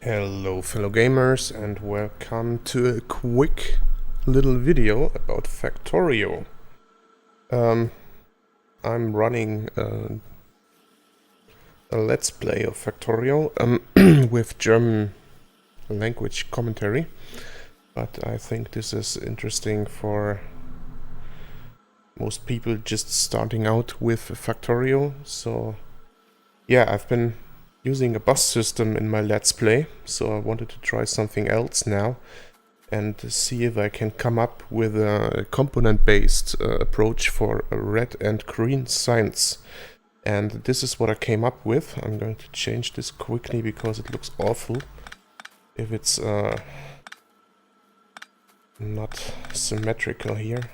Hello fellow gamers and welcome to a quick little video about Factorio. I'm running a let's play of Factorio with German language commentary, but I think this is interesting for most people just starting out with Factorio. So yeah, I've been using a bus system in my let's play, so I wanted to try something else now and see if I can come up with a component-based approach for red and green signs. And this is what I came up with. I'm going to change this quickly because it looks awful if it's not symmetrical here.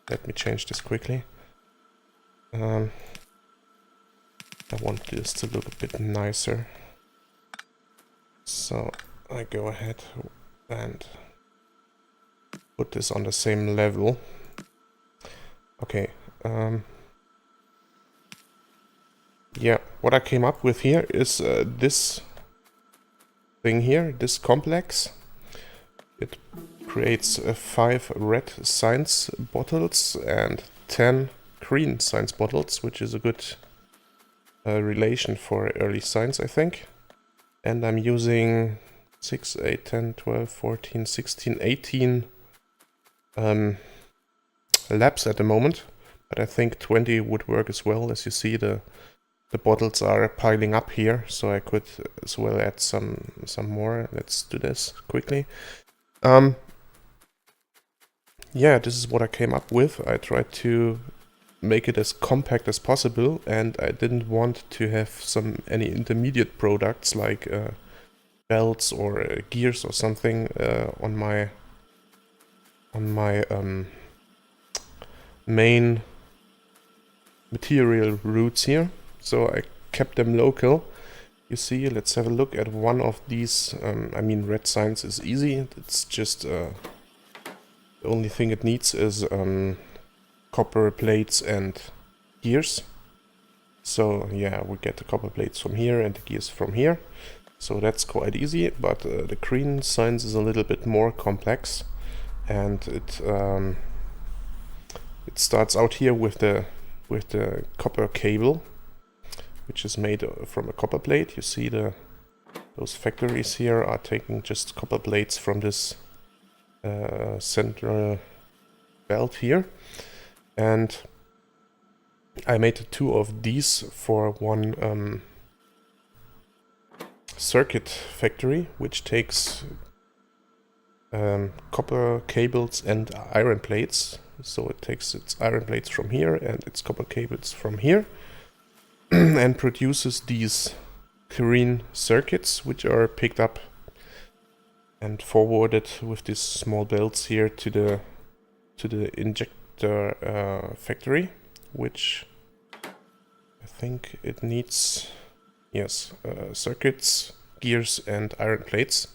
Let me change this quickly. I want this to look a bit nicer. So I go ahead and put this on the same level. Okay. Yeah, what I came up with here is this thing here, this complex. It creates 5 red science bottles and 10 green science bottles, which is a good relation for early science, I think. And I'm using 6, 8, 10, 12, 14, 16, 18 labs at the moment, but I think 20 would work as well. As you see, the bottles are piling up here, so I could as well add some more. Let's do this quickly. Yeah, this is what I came up with. I tried to make it as compact as possible, and I didn't want to have any intermediate products like belts or gears or something on my main material routes here. So I kept them local. You see, let's have a look at one of these. I mean, red science is easy. It's just the only thing it needs is copper plates and gears. So yeah, we get the copper plates from here and the gears from here. So that's quite easy, but the green science is a little bit more complex, and it starts out here with the copper cable, which is made from a copper plate. You see those factories here are taking just copper plates from this central belt here, and I made 2 of these for one circuit factory, which takes copper cables and iron plates. So it takes its iron plates from here and its copper cables from here and produces these green circuits, which are picked up and forwarded with these small belts here to the injector factory, which I think it needs, yes, circuits, gears and iron plates.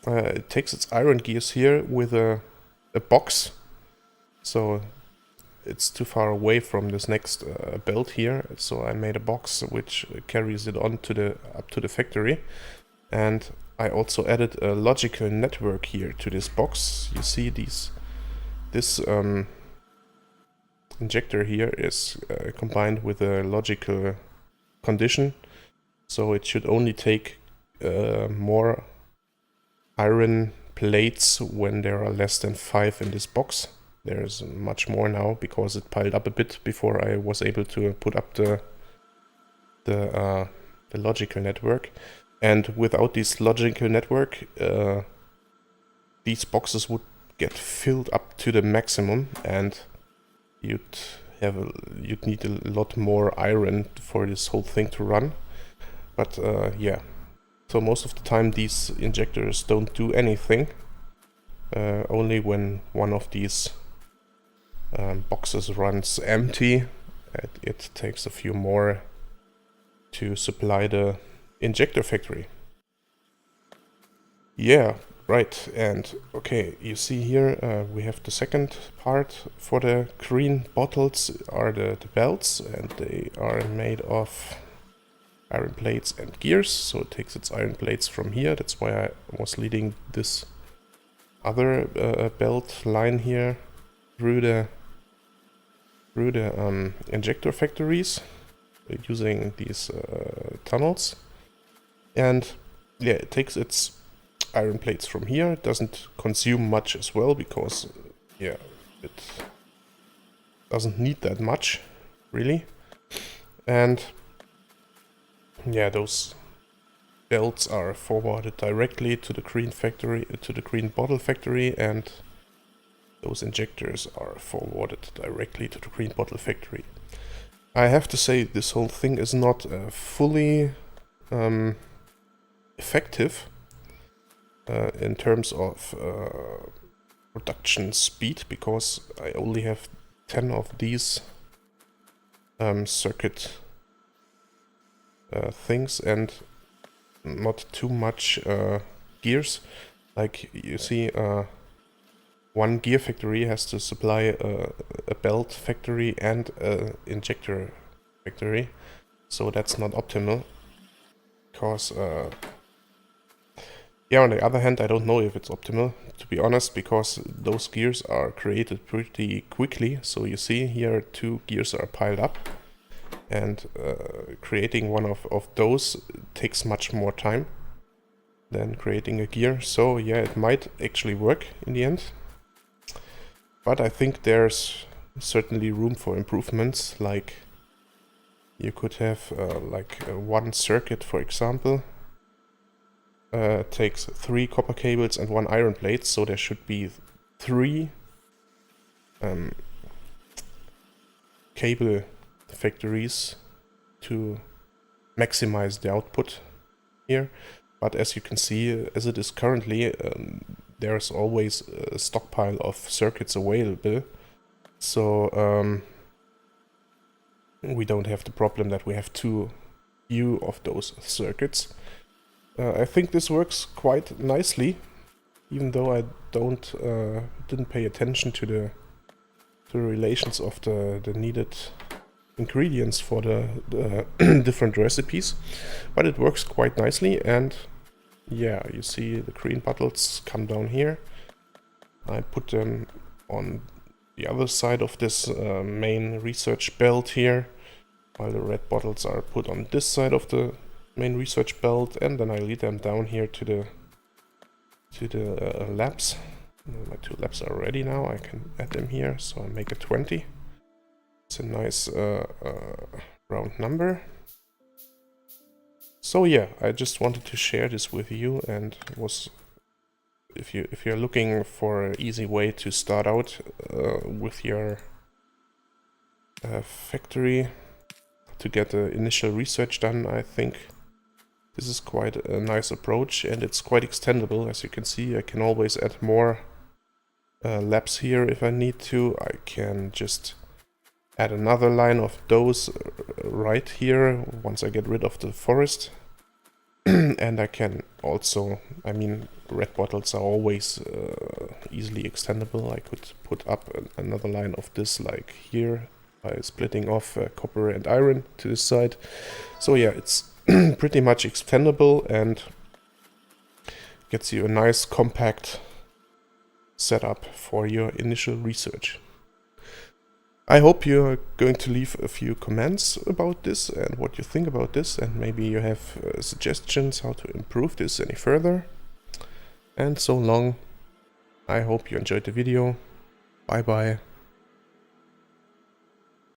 It takes its iron gears here with a box, so it's too far away from this next belt here, so I made a box which carries it on to up to the factory. And I also added a logical network here to this box. You see this injector here is combined with a logical condition, so it should only take more iron plates when there are less than 5 in this box. There's much more now because it piled up a bit before I was able to put up the logical network. And without this logical network, these boxes would get filled up to the maximum, and you'd need a lot more iron for this whole thing to run. But yeah, so most of the time these injectors don't do anything. Only when one of these boxes runs empty, it takes a few more to supply the injector factory. Yeah, right. And okay, you see here we have the second part for the green bottles are the belts, and they are made of iron plates and gears, so it takes its iron plates from here. That's why I was leading this other belt line here through the injector factories using these tunnels. And yeah, it takes its iron plates from here. It doesn't consume much as well because yeah, it doesn't need that much really. And yeah, those belts are forwarded directly to the green factory, to the green bottle factory, and those injectors are forwarded directly to the green bottle factory. I have to say this whole thing is not fully effective in terms of production speed, because I only have 10 of these circuit things and not too much gears. Like you see, one gear factory has to supply a belt factory and a injector factory, so that's not optimal. Because yeah, on the other hand, I don't know if it's optimal, to be honest, because those gears are created pretty quickly. So you see here 2 gears are piled up, and creating one of those takes much more time than creating a gear. So yeah, it might actually work in the end. But I think there's certainly room for improvements, like you could have one circuit, for example, takes 3 copper cables and 1 iron plate, so there should be 3 cable factories to maximize the output here. But as you can see, as it is currently, there's always a stockpile of circuits available, so we don't have the problem that we have too few of those circuits. I think this works quite nicely, even though I didn't pay attention to the relations of the needed ingredients for the different recipes, but it works quite nicely. And yeah, you see the green bottles come down here. I put them on the other side of this main research belt here, while the red bottles are put on this side of the main research belt, and then I lead them down here to the labs. My 2 labs are ready now. I can add them here, so I make it 20. It's a nice round number. So yeah, I just wanted to share this with you, and if you're looking for an easy way to start out with your factory to get the initial research done, I think this is quite a nice approach, and it's quite extendable. As you can see, I can always add more labs here if I need to. I can just add another line of those right here once I get rid of the forest. And I can also, I mean, red bottles are always easily extendable. I could put up another line of this like here by splitting off copper and iron to this side. So yeah, it's pretty much extendable and gets you a nice compact setup for your initial research. I hope you're going to leave a few comments about this and what you think about this, and maybe you have suggestions how to improve this any further. And so long, I hope you enjoyed the video. Bye bye.